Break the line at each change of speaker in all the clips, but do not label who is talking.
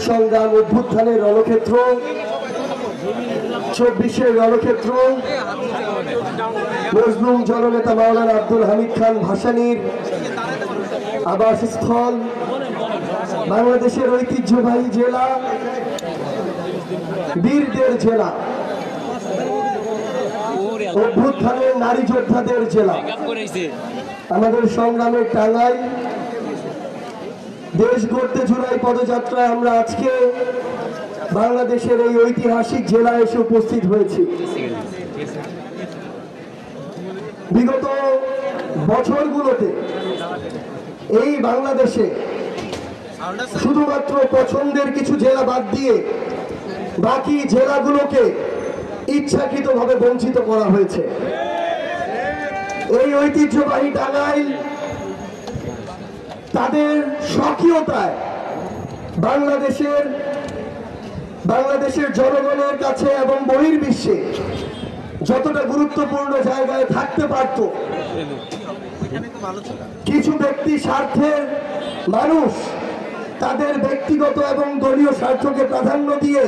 সংগ্রাম অভ্যুত্থানের রণক্ষেত্র, 24-এর রণক্ষেত্র, মজলুম জননেতা মাওলানা আব্দুল হামিদ খান ভাসানীর আবাসস্থল, বাংলাদেশের ঐতিহ্যবাহী জেলা, বীরদের জেলা, অভ্যুত্থানের নারী যোদ্ধাদের জেলা, আমাদের সংগ্রামের টাঙ্গাইল। দেশ গড়তে জুলাই পদযাত্রায় আমরা আজকে বাংলাদেশের এই ঐতিহাসিক জেলায় এসে উপস্থিত হয়েছি। বিগত বছরগুলোতে এই বাংলাদেশে শুধুমাত্র পছন্দের কিছু জেলা বাদ দিয়ে বাকি জেলাগুলোকে ইচ্ছাকৃতভাবে বঞ্চিত করা হয়েছে। এই ঐতিহ্যবাহী টাঙ্গাইল তাদের স্বকীয়তায় বাংলাদেশের জনগণের কাছে এবং বহির্বিশ্বে যতটা গুরুত্বপূর্ণ জায়গায় থাকতে পারত, কিছু ব্যক্তি স্বার্থের মানুষ তাদের ব্যক্তিগত এবং দলীয় স্বার্থকে প্রাধান্য দিয়ে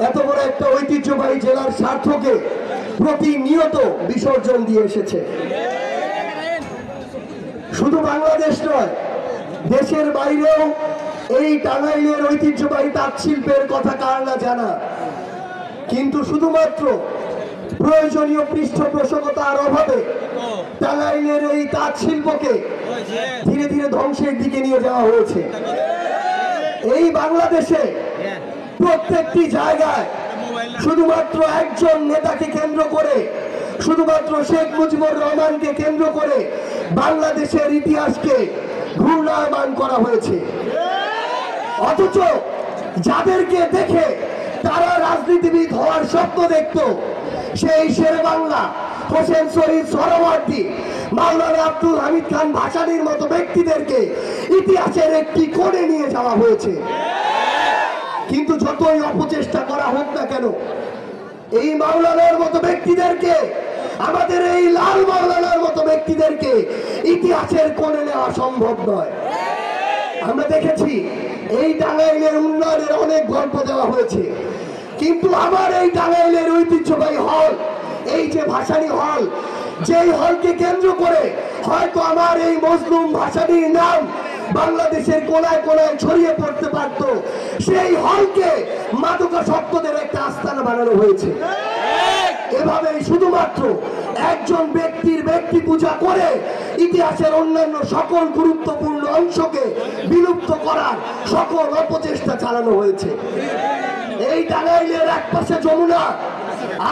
এত বড় একটা ঐতিহ্যবাহী জেলার স্বার্থকে প্রতিনিয়ত বিসর্জন দিয়ে এসেছে। শুধু বাংলাদেশ নয়, দেশের বাইরেও এই টাঙ্গাইলের ঐতিহ্যবাহী তাঁত শিল্পের কথা কার না জানা, কিন্তু শুধুমাত্র প্রয়োজনীয় পৃষ্ঠপোষকতার অভাবে টাঙ্গাইলের এই তাঁত শিল্পকে ধীরে ধীরে ধ্বংসের দিকে নিয়ে যাওয়া হয়েছে। এই বাংলাদেশে প্রত্যেকটি জায়গায় শুধুমাত্র একজন নেতাকে কেন্দ্র করে, শুধুমাত্র শেখ মুজিবুর রহমানকে কেন্দ্র করে বাংলাদেশের ইতিহাসকে ঘূর্ণায়মান করা হয়েছে। অথচ যাদেরকে দেখে তারা রাজনীতিবিদ হওয়ার স্বপ্ন দেখত, সেই শেরে বাংলা, হোসেন শহীদ সোহরাওয়ার্দী, মাওলানা আব্দুল হামিদ খান ভাসানীর মতো ব্যক্তিদেরকে ইতিহাসের একটি কোণে নিয়ে যাওয়া হয়েছে। কিন্তু যতই অপচেষ্টা করা হোক না কেন, এই মাওলানার মতো ব্যক্তিদেরকে, আমাদের এই লাল মাওলানার মতো ব্যক্তিদেরকে ইতিহাসের কোণে নেওয়া সম্ভব নয়। আমরা দেখেছি এই টাঙ্গাইলের উন্নয়নের অনেক গল্প দেওয়া হয়েছে, কিন্তু আমার এই টাঙ্গাইলের ঐতিহ্যবাহী হল, এই যে ভাসানী হল, যেই হলকে কেন্দ্র করে হয়তো আমার এই মজলুম ভাসানীর নাম বাংলাদেশের কোনায় কোনায় ছড়িয়ে পড়তে পারত, সেই হলকে মাদকাসক্তদের একটা আস্তানা বানানো হয়েছে। এভাবে শুধুমাত্র একজন ব্যক্তির ব্যক্তি পূজা করে ইতিহাসের অন্যান্য সকল গুরুত্বপূর্ণ অংশকে বিলুপ্ত করার সকল অপচেষ্টা চালানো হয়েছে। এই টাঙ্গাইলের একপাশে যমুনা,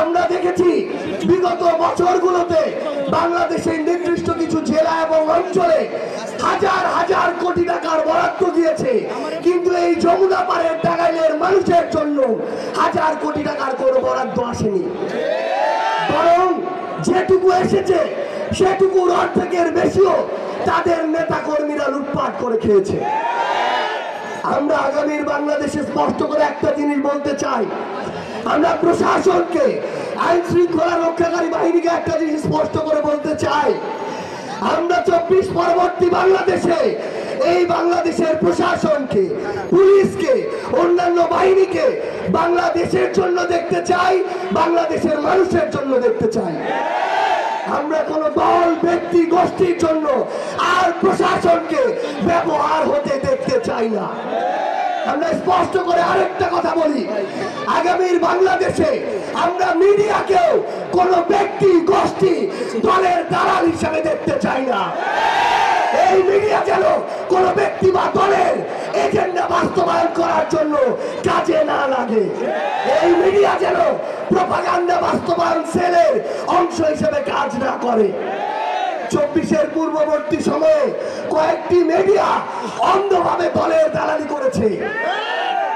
আমরা দেখেছি বিগত বছরগুলোতে বাংলাদেশের নির্দিষ্ট কিছু জেলা এবং অঞ্চলে হাজার হাজার কোটি টাকার বরাদ্দ দিয়েছে, কিন্তু এই যমুনা পাড়ের টাঙ্গাইলের মানুষের জন্য হাজার কোটি টাকার কোনো বরাদ্দ আসেনি। বরং যেটুকু এসেছে সেটুকুর অর্ধেকের বেশিও তাদের নেতা কর্মীরা লুটপাট করে খেয়েছে। আমরা আগামীর বাংলাদেশে স্পষ্ট করে একটা জিনিস বলতে চাই, আমরা প্রশাসনকে, আইন শৃঙ্খলা রক্ষাকারী বাহিনীকে একটা জিনিস স্পষ্ট করে বলতে চাই, আমরা 24 পরবর্তী বাংলাদেশে এই বাংলাদেশের প্রশাসনকে, পুলিশকে, অন্যান্য বাহিনীকে বাংলাদেশের জন্য দেখতে চাই, বাংলাদেশের মানুষের জন্য দেখতে চাই। আমরা কোন দল, ব্যক্তি, গোষ্ঠীর জন্য আর প্রশাসনকে ব্যবহার হতে দেখতে চাই না। আমরা স্পষ্ট করে আরেকটা কথা বলি, আগামীর বাংলাদেশে আমরা মিডিয়াকেও কোন ব্যক্তি, গোষ্ঠী, দলের দালাল হিসাবে দেখতে চাই না। এই মিডিয়া যেন কোন ব্যক্তি বা দলের এজেন্ডা বাস্তবায়ন করার জন্য কাজে না লাগে। এই মিডিয়া যেন প্রপাগান্ডা বাস্তবায়ন সেলের অংশ হিসেবে কাজ না করে। 24-এর পূর্ববর্তী সময়ে কয়েকটি মিডিয়া অন্ধভাবে দলের দালালি করেছে।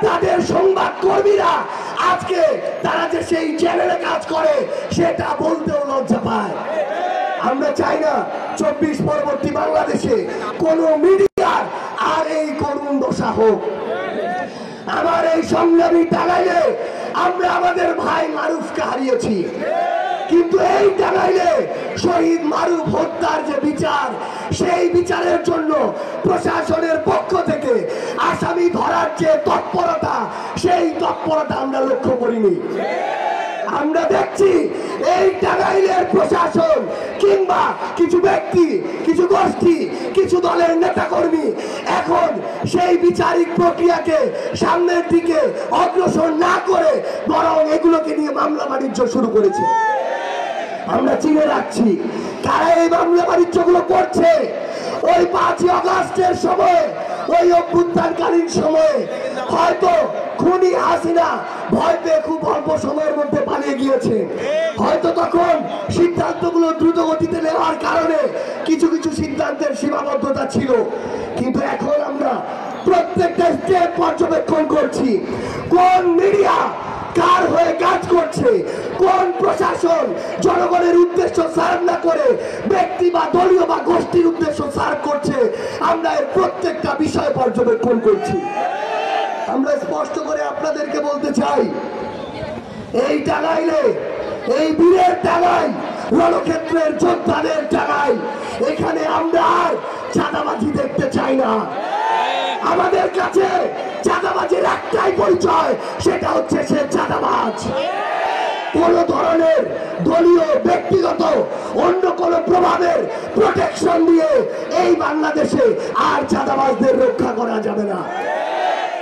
তাদের সংবাদ কর্মীরা আজকে তারা যে সেই চ্যানেলে কাজ করে সেটা বলতেও লজ্জা পায়। আমরা চাই না 24 পরবর্তী বাংলাদেশে কোন মিডিয়ার আর এই করুণ দশা হোক। আমার এই সংগ্রামী টাঙ্গাইলে আমরা আমাদের ভাই মারুফকে হারিয়েছি, কিন্তু এই টাঙ্গাইলে শহীদ মারুফ হত্যার যে বিচার, সেই বিচারের জন্য প্রশাসনের পক্ষ থেকে আসামি ধরার যে তৎপরতা, সেই তৎপরতা আমরা লক্ষ্য করিনি। আমরা দেখছি এই টাঙ্গাইলের প্রশাসন কিংবা কিছু ব্যক্তি, কিছু গোষ্ঠী, কিছু দলের নেতাকর্মী এখন সেই বিচারিক প্রক্রিয়াকে সামনের দিকে অগ্রসর না করে বরং এগুলোকে নিয়ে মামলা বাণিজ্য শুরু করেছে। আমরা চিনে রাখছি কারা এই মামলা বাণিজ্যগুলো করছে। ওই 5ই আগস্টের সময়, ওই অভ্যুত্থানকালীন সময়ে হয়তো খুনি হাসিনা ভয় পেয়ে খুব অল্প সময়ের মধ্যে পালিয়ে গিয়েছে। হয়তো তখন সিদ্ধান্তগুলো দ্রুত গতিতে নেওয়ার কারণে কিছু কিছু সিদ্ধান্তের সীমাবদ্ধতা ছিল, কিন্তু এখন আমরা প্রত্যেকটা স্টেপ পর্যবেক্ষণ করছি। কোন মিডিয়া কার হয়ে কাজ করছে, কোন প্রশাসন জনগণের উদ্দেশ্য সার্ভ না করে ব্যক্তি বা দলীয় বা গোষ্ঠীর উদ্দেশ্য সার্ভ করছে, আমরা এর প্রত্যেকটা বিষয় পর্যবেক্ষণ করছি। আমরা স্পষ্ট করে আপনাদেরকে বলতে চাই, এই টাঙ্গাইলে, এই বীরের টাঙ্গাইল, রণক্ষেত্রের যোদ্ধাদের টাঙ্গাইল, এখানে আমরা আর চাঁদাবাজি দেখতে চাই না। আমাদের কাছে চাঁদাবাজির একটাই পরিচয়, সেটা হচ্ছে সে চাঁদাবাজ। কোন ধরনের দলীয়, ব্যক্তিগত, অন্য কোন প্রভাবের প্রোটেকশন দিয়ে এই বাংলাদেশে আর চাঁদাবাজদের রক্ষা করা যাবে না।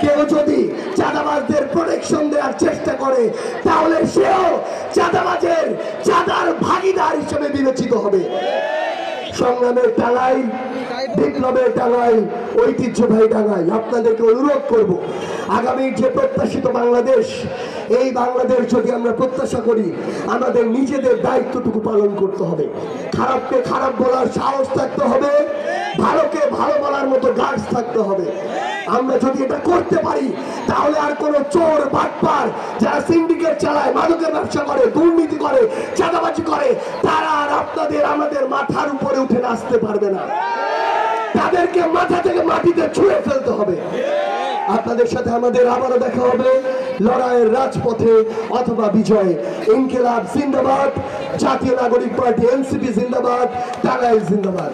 কেউ যদি চাঁদাবাজদের প্রোটেকশন দেওয়ার চেষ্টা করে তাহলে সেও চাঁদাবাজের, চাঁদার ভাগীদার হিসেবে বিবেচিত হবে। সংগ্রামের টাঙ্গাইল, বিপ্লবের টাঙ্গাইল, ঐতিহ্যবাহী টাঙ্গাইল, আপনাদেরকে অনুরোধ করব, আগামীর যে প্রত্যাশিত বাংলাদেশ, এই বাংলাদেশ যদি আমরা প্রত্যাশা করি, আমাদের নিজেদের দায়িত্বটুকু পালন করতে হবে। খারাপকে খারাপ বলার সাহস থাকতে হবে, ভালোকে ভালো বলার মতো গাছ থাকতে হবে। আমরা যদি এটা করতে পারি তাহলে আর কোন চোর, বাটপার, যারা সিন্ডিকেট চালায়, মাদকের ব্যবসা করে, দুর্নীতি করে, চাঁদাবাজি করে, তারা আর আপনাদের, আমাদের মাথার উপরে উঠে আসতে পারবে না। তাদেরকে মাথা থেকে মাটিতে ছুঁড়ে ফেলতে হবে। আপনাদের সাথে আমাদের আবারও দেখা হবে লড়াইয়ের রাজপথে অথবা বিজয়ে। ইনকিলাব জিন্দাবাদ, জাতীয় নাগরিক পার্টি এনসিপি জিন্দাবাদ, টাঙ্গাইল জিন্দাবাদ।